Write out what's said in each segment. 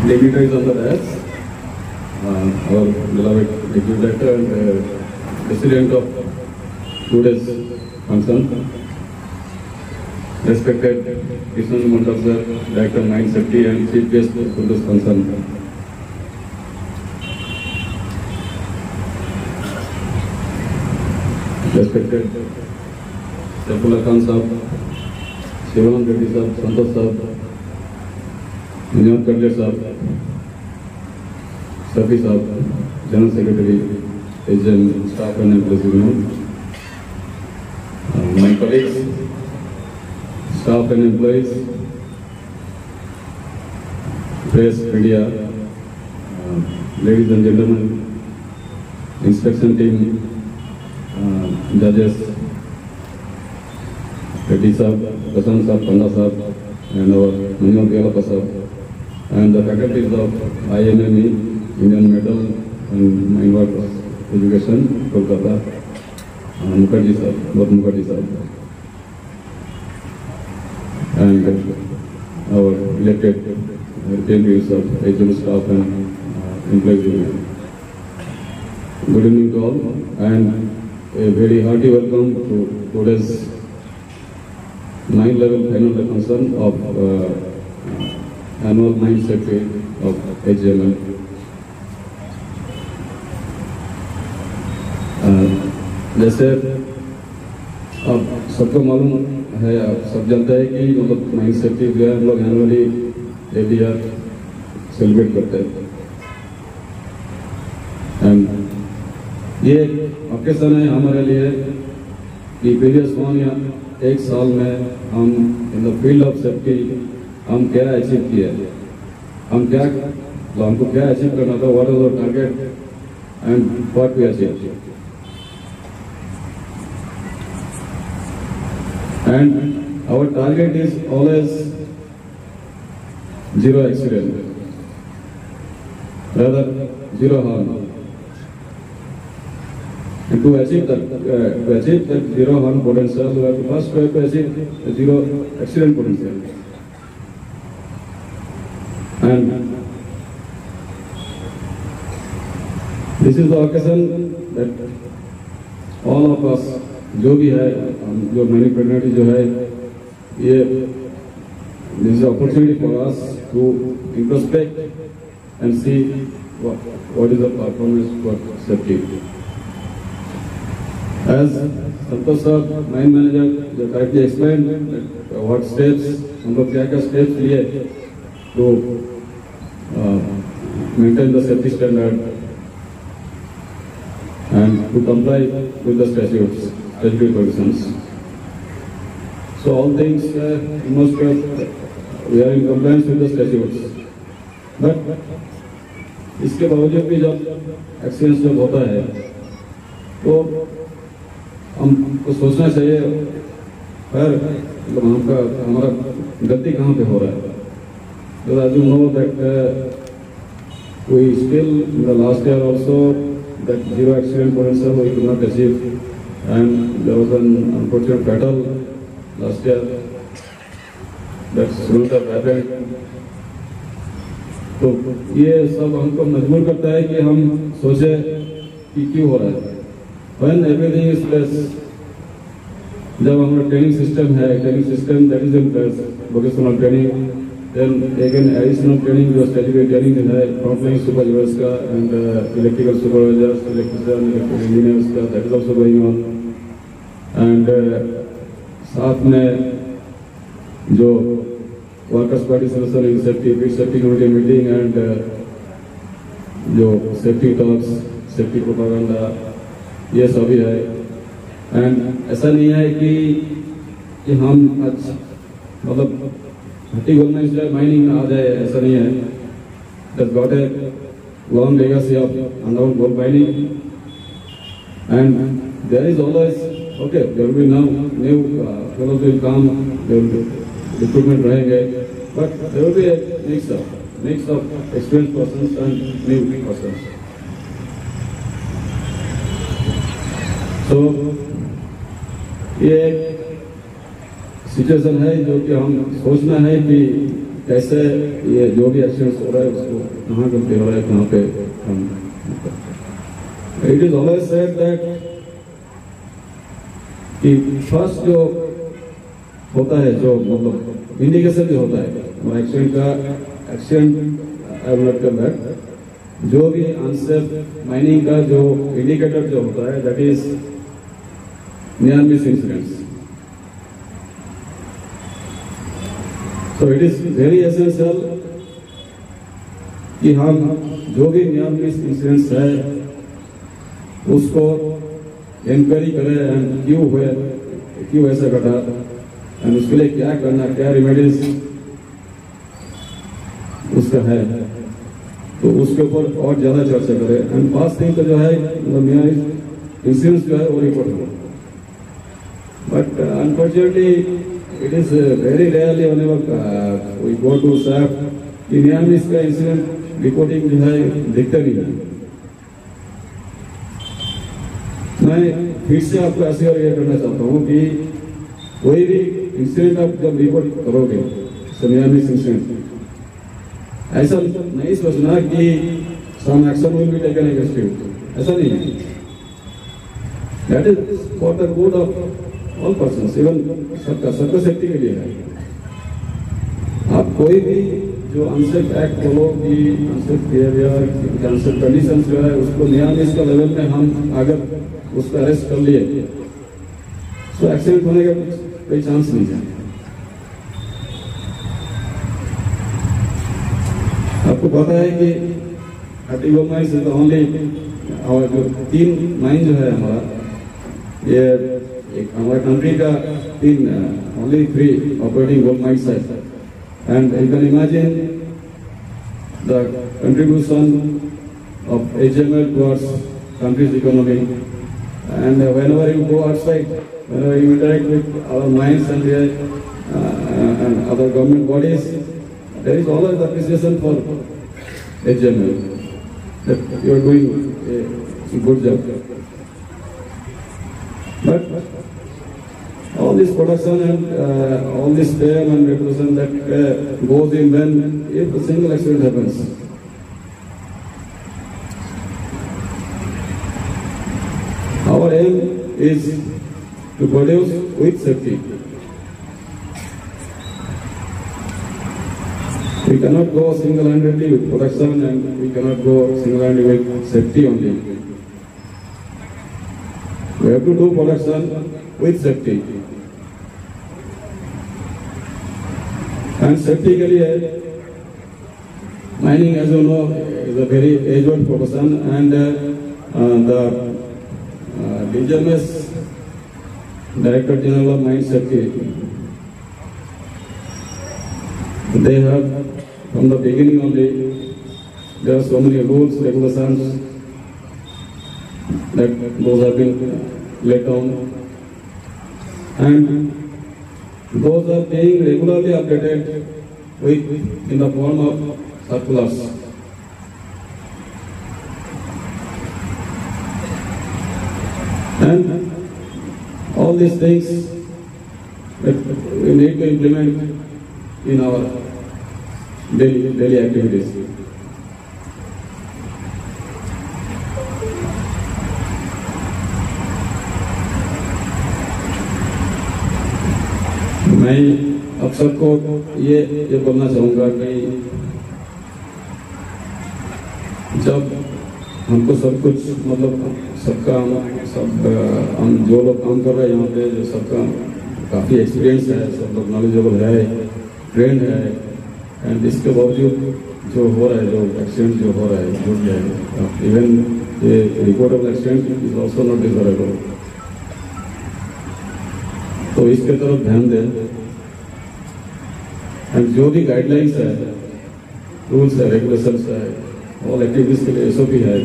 dignitaries on the dais, our beloved Executive Director and President of today's function, respected Krishnan Mandal sir, Director of Mine Safety and Chief Guest to this function. Respected Saifullah Khan Sahab, Shivanand Reddy Sahab, Santosh Sahab, Vinod Kadle Sahab, Safi Sahab, General Secretary, Asian Staff and Employees Union, my colleagues, staff and employees, press, media, ladies and gentlemen, inspection team, judges, Reddy Sahab, Prasan Sahab, Panda Sahab, and our Manoj Yalapa Sahab, and the faculties of IMME, Indian Metal and Mine Workers Education, Kolkata, Mukherjee Sahab, both Mukherjee Sahab, and our elected representatives of HM staff and employees union. Good evening to all, and a very hearty welcome to today's 9-level final function of annual mine safety of HML. जैसे अब सबको मालूम है, आप सब जानते हैं कि मतलब माइन सेफ्टी जो है हम लोग एनुअली एवरी ईयर सेलिब्रेट करते हैं। एंड ये ऑकेशन है हमारे लिए कि प्रीवियस वन या एक साल में हम in the field of safety हम क्या अचीव किए, हम क्या हमको क्या अचीव करना था, what was our target and what we achieve. And our target is always zero accident, rather zero harm. And to achieve that zero harm potential, we have to first try to achieve zero accident potential. And this is the occasion that all of us, जो भी है, जो मैंने प्रेगनेंटी जो है, ये this is opportunity for us to introspect and see what is the performance for safety. As Santosh साहब mine manager जो करेक्टली एक्सप्लेन व्हाट स्टेप्स हम लोग क्या क्या स्टेप्स लिए to maintain the safety standard and to comply with the statutes, statutory provisions. So all things we are in compliance with the statutes. But इसके बावजूद भी जब एक्सीडेंट जब होता है तो हमको सोचना चाहिए फिर मतलब हमारा गलती कहाँ पे हो रहा है। Because as you know that we still in the last year also that zero accident potential we could not achieve, and there was an unfortunate fatal last year that shouldn't have happened. तो ये सब हमको मजबूर करता है कि हम सोचे कि क्यों हो रहा है। When everything is place, जब हमारा ट्रेनिंग सिस्टम है, training system that is in place, vocational training, then again additional training जो statutory training है frontline supervisors का and electrical supervisors, electrician, electrical engineers का, that is also going on, and साथ में जो workers participation in safety, field safety committee meeting and जो safety talks, safety propaganda, ये सभी है। and ऐसा नहीं है कि हम आज मतलब हट्टी गोल में इसलिए माइनिंग में आ जाए, ऐसा नहीं है। It has got a long legacy of underground gold mining, and there is always okay. There will be now new fellows will come, there will be recruitment रहेंगे, but there will be a mix of experienced persons and new persons. So ये situation है जो कि हम सोचना है कि कैसे ये जो भी एक्सीडेंट्स हो रहा है उसको कहाँ गलती हो रहा है, कहाँ पे हम। It is always said that कि फर्स्ट जो होता है, जो मतलब इंडिकेशन भी होता है एक्सीडेंट का, accident I will not come back, जो भी अनसेफ माइनिंग का जो इंडिकेटर जो होता है that is near miss incidents. So it is very essential कि हम जो भी नियर मिस इंसिडेंट्स है उसको इंक्वायरी करें एंड क्यों ऐसा घटा एंड उसके लिए क्या करना, क्या रेमेडीज उसका है, तो उसके ऊपर और ज्यादा चर्चा करें। एंड फर्स्ट थिंग तो जो है नियर इंसिडेंट्स जो है वो रिपोर्ट हो, but unfortunately it is very rarely whenever we go to SAP कि नियर मिस का इंसिडेंट रिपोर्टिंग जो है दिखता नहीं है। मैं फिर से आपको ऐसे और ये करना चाहता हूँ कि कोई भी इंसिडेंट आप जब रिपोर्ट करोगे, नियर मिस इंसिडेंट, ऐसा नहीं सोचना कि some action will be taken against you, ऐसा नहीं है। That is for the good of all persons, even सबका सेफ्टी के लिए है। आप कोई भी जो अनसेफ एक्ट बोलो कि अनसेफ बिहेवियर, अनसेफ कंडीशन जो है उसको नियर मिस का लेवल में हम अगर उसको अरेस्ट कर लिए तो एक्सीडेंट होने का कोई चांस नहीं है। आपको पता है कि गोल्ड माइंस इज ओनली, और जो 3 माइन जो है हमारा, ये एक हमारे कंट्री का 3 ओनली 3 ऑपरेटिंग गोल्ड माइंस है। And you can imagine the contribution of HML towards countries economy. And whenever you go outside, whenever you interact with our mines and other government bodies, there is always appreciation for HML that you are doing a good job. But all this production and all this fame and reputation that goes in when if a single accident happens. Our aim is to produce with safety. We cannot go single-handedly with production and we cannot go single-handedly with safety only. We have to do production with safety. And safety के लिए mining, as you know, is a very age-old profession, and the DGMS, Director General of Mine Safety, they have from the beginning only, there are so many rules, regulations that those have been laid down, and those are being regularly updated in the form of circulars. And all these things that we need to implement in our daily activities. मैं अब सबको ये बोलना चाहूँगा कि जब हमको सब कुछ मतलब हम जो लोग काम कर रहे हैं यहाँ पे, जो सबका काफ़ी एक्सपीरियंस है, सब लोग नॉलेजेबल है, ट्रेंड है, एंड इसके बावजूद जो हो रहा है, जो एक्सीडेंट जो हो रहा है, जो भी है, इवन ये reportable accident is also not desirable. तो इसके तरफ ध्यान दें, एंड जो भी गाइडलाइंस है, रूल्स है, रेगुलेशंस है, ऑल एक्टिविटीज के लिए SOP है,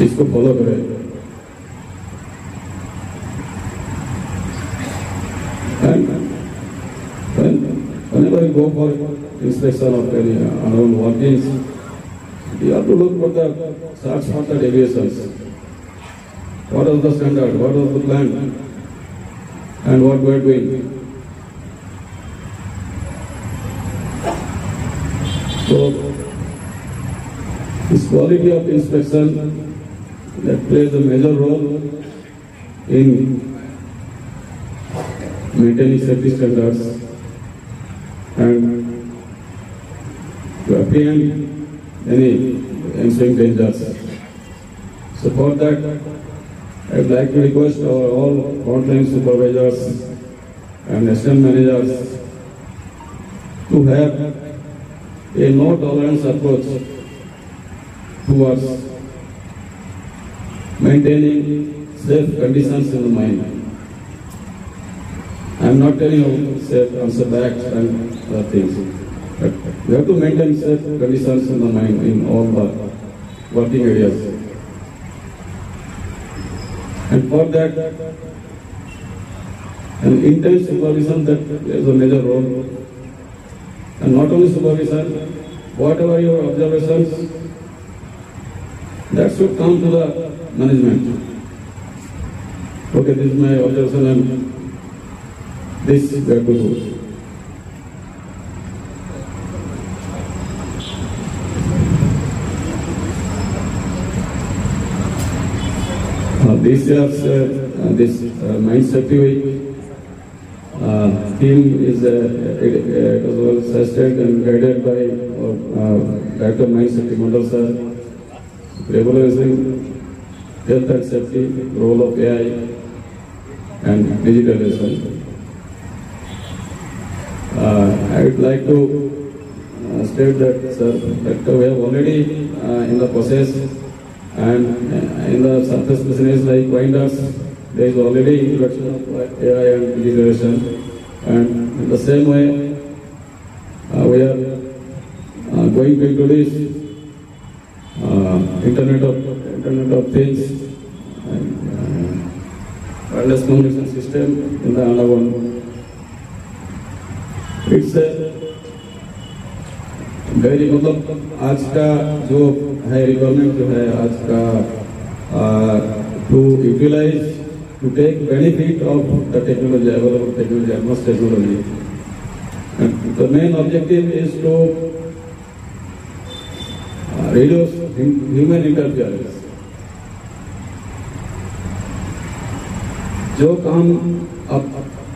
इसको फॉलो करें। And whenever you go for inspection of any unknown workings, you have to look for the search for the deviations. What is the standard? What is the plan? And what we are doing? So this quality of inspection that plays a major role in maintaining safety standards and to apprehend any ensuing dangers. So for that, I would like to request our all frontline supervisors and assistant managers to have a no-tolerance approach towards maintaining safe conditions in the mine. I am not telling you safe answer backs and other things, but we have to maintain safe conditions in the mine in all the working areas. And for that, an intense supervision that plays a major role. And not only supervision, whatever your observations, that should come to the management. Okay, this is my observation and this we have to do. This year's Mine Safety Week theme is it was suggested and guided by Director Mine Safety Mandal sir, regularizing health and safety, role of AI and digitalization. I would like to state that, sir, that we have already in the process and in the surface business like winders, there is already introduction of AI and digitalization. And in the same way, we are going to introduce Internet of Things and wireless communication system in the other one. It's a very मतलब आज का जो है requirement जो है आज का to utilize to take benefit of the technology, available technology, advanced technology. And the main objective is to reduce human interference. जो काम अब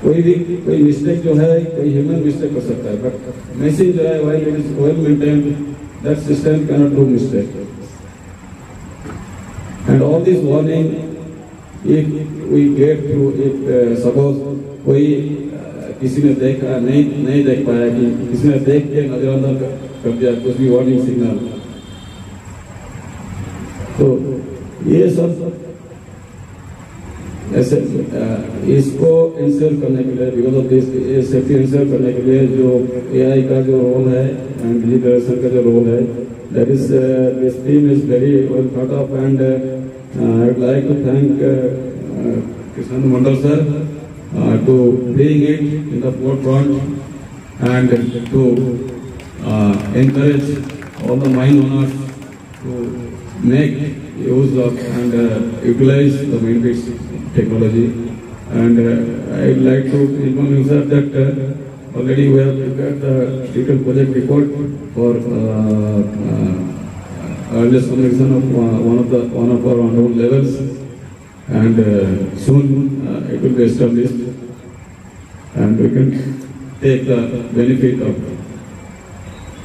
कोई मिस्टेक जो है कोई ह्यूमन मिस्टेक कर सकता है, बट मशीन जो है while it is well maintained, that system cannot do mistake. And all this warning, if we get through, if suppose कोई किसी ने देखा नहीं देख पाया कि किसी ने देख के नजरअंदाज कर दिया कुछ भी वार्निंग सिग्नल, तो ये सब ऐसे इसको इंश्योर करने के लिए, because of this safety ensure करने के लिए जो एआई का जो रोल है एंड डिजिटलाइजेशन का जो रोल है, that is this team is very well thought of and I would like to thank Kishan Mandal sir to bring it in the forefront and to encourage all the mine owners to make use of and utilize the mine-based technology. And I would like to inform you sir that already we have prepared the detailed project report for wireless communication of one of our on-road levels. And soon it will be established and we can take the benefit of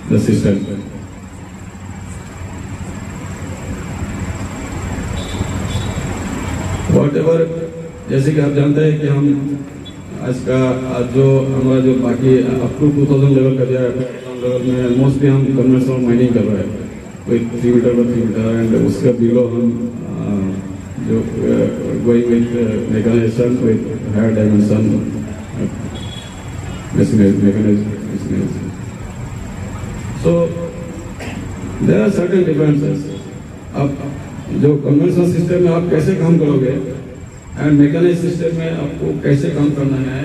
the system. Whatever, जैसे कि आप जानते हैं कि हम आज जो हमारा जो बाकी अप टू 2000 लेवल का जो है लेवल में मोस्टली हम कन्वेंशनल माइनिंग कर रहे हैं, कोई 3 मीटर पर 3 मीटर, एंड उसका बिलो हम जो going with mechanization with higher dimension machinery. So there are certain differences. अब जो कन्वेंशनल सिस्टम में आप कैसे काम करोगे एंड मैकेनाइज्ड सिस्टम में आपको कैसे काम करना है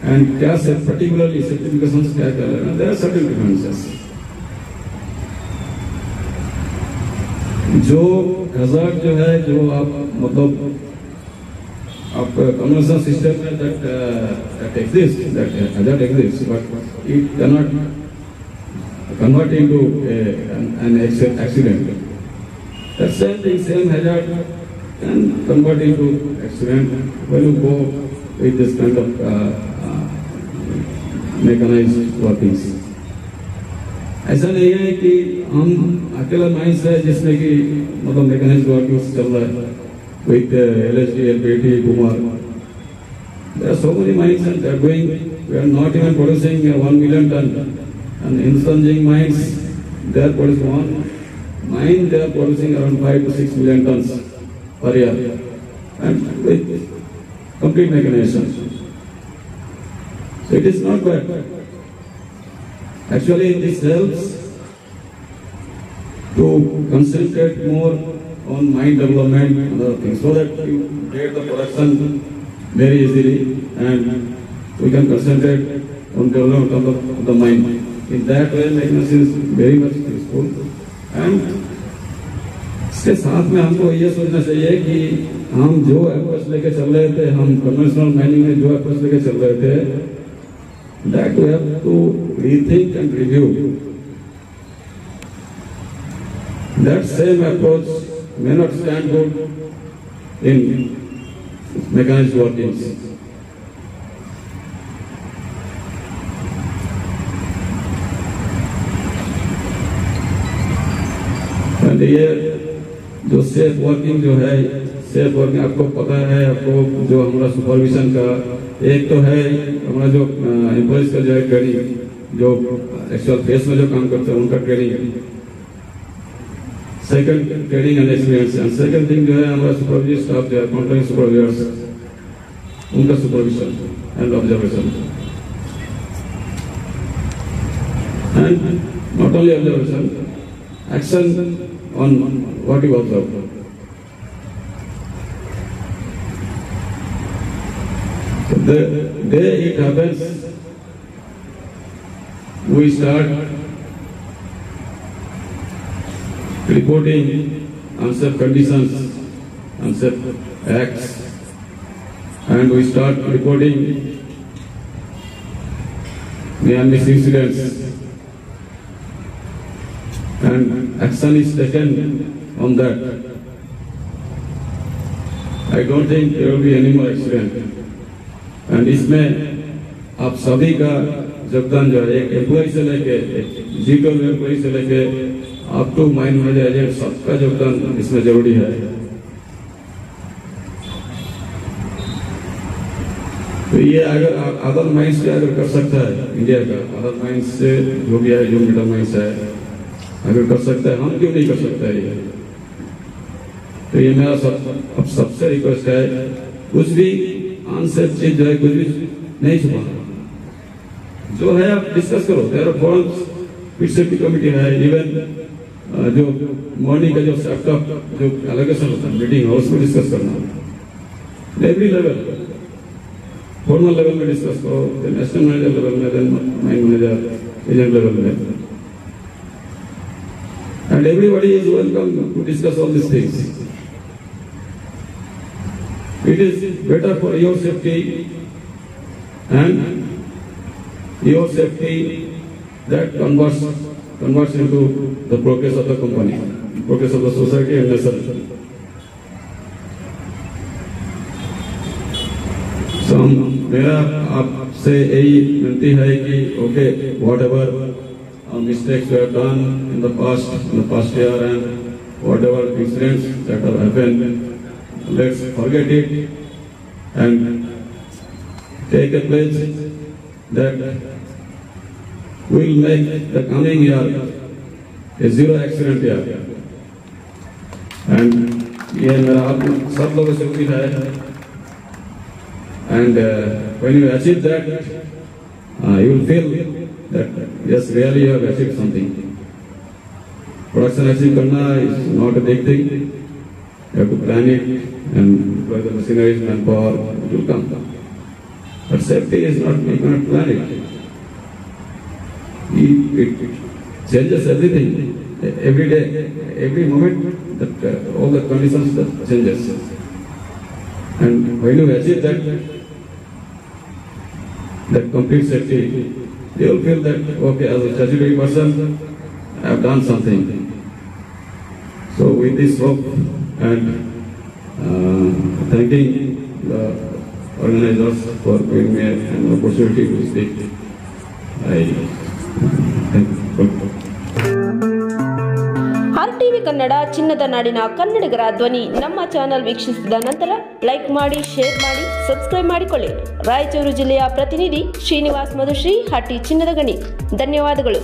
एंड क्या पर्टिकुलरली सर्टिफिकेशंस क्या कर रहे हैं, देयर आर सर्टेन डिफरेंसेस. जो हजार्ड जो है, जो आप मतलब आप कन्वेंशनल सिस्टम में that exists, but it cannot convert into an accident. That same thing, same hazard can convert into accident when you go with this kind of mechanized workings. ऐसा नहीं है कि हम अकेला माइंस है जिसमें कि मतलब मैकेनाइज्ड वर्किंग्स चल रहा है with LSD, LPT, Kumar. There are so many mines and they are going. We are not even producing 1 million ton. And in Sanjing mines, they are producing one mine. They are producing around 5 to 6 million tons per year, and with complete mechanization. So it is not bad. Actually, this helps to concentrate more on mine development and other things, so that you get the production very easily, and we can concentrate on development of the mine. In that way, mechanization is very much useful. And इसके साथ में हमको ये सोचना चाहिए कि हम जो एफर्ट्स लेके चल रहे थे, हम कन्वेंशनल माइनिंग में जो एफर्ट्स लेके चल रहे थे, that we have to rethink and review. That same approach may not stand good in mechanized workings. And ये जो सेफ वर्किंग जो है, सेफ वर्किंग आपको पता है, आपको जो हमारा सुपरविजन का एक तो है हमारा जो एम्प्लॉइज का जो है ट्रेनिंग, जो एक्चुअल फेस में जो काम करते हैं उनका training, second training and experience, and second thing जो है हमारा सुपरविजन स्टाफ जो है कॉन्ट्रैक्ट सुपरवाइजर्स, उनका supervision and observation, and not only observation, action on what you observe. So the day it happens, we start reporting unsafe conditions, unsafe acts, and we start reporting near miss incidents, and action is taken on that. I don't think there will be any more accident. And इसमें आप सभी का योगदान जो है, एक employ से लेके, एक जीटो एम्प्लॉय से लेके आप टू माइन मैनेजर एजेंट, सबका योगदान इसमें जरूरी है. तो ये अगर अदर माइंस से अगर कर सकता है इंडिया का, अदर माइंस से जो भी है, जो मिडल माइंस है, अगर कर सकता है, हम क्यों नहीं कर सकते हैं ये? तो ये मेरा अब सबसे रिक्वेस्ट है, कुछ भी अनसेफ चीज जो है कुछ भी नहीं छुपाना, जो है आप डिस्कस करो. There are forums, fit safety committee है, इवन जो मॉर्निंग का जो सेटअप जो एलोकेशन होता है मीटिंग है, उसमें डिस्कस करना. एवरी लेवल, फॉर्मल लेवल में डिस्कस करो, नेशनल मैनेजर लेवल में, then mine manager agent level में. And everybody is welcome to discuss all these things. It is better for your safety and your safety that converts into the progress of the company, progress of the society and nation. So मेरा आपसे यही विनती है कि okay, whatever mistakes we have done in the past year, and whatever incidents that have happened, let's forget it and take a pledge that we will make the coming year a zero accident year. And ये मेरा आप सब लोगों से उम्मीद है. And when you achieve that, you will feel that yes, really you have achieved something. Production achieve karna is not a big thing. You have to plan it and deploy the machineries, manpower, it will come. But safety is not, you cannot plan it. It changes everything. Every day, every moment, that all the conditions that changes. And when you achieve that complete safety, they will feel that, okay, as a statutory person, I have done something. So with this hope and thanking the organizers for giving me an opportunity to speak, I thank you. RTV Kannada ಚಿನ್ನದ ನಾಡಿನ ಕನ್ನಡಿಗರ ಧ್ವನಿ. ನಮ್ಮ channel ವೀಕ್ಷಿಸಿದ ನಂತರ like ಮಾಡಿ, share ಮಾಡಿ, subscribe ಮಾಡಿಕೊಳ್ಳಿ. ರಾಯಚೂರು ಜಿಲ್ಲೆಯ ಪ್ರತಿನಿಧಿ ಶ್ರೀನಿವಾಸ್ ಮಧುಶ್ರೀ, ಹಟ್ಟಿ ಚಿನ್ನದ ಗಣಿ. ಧನ್ಯವಾದಗಳು.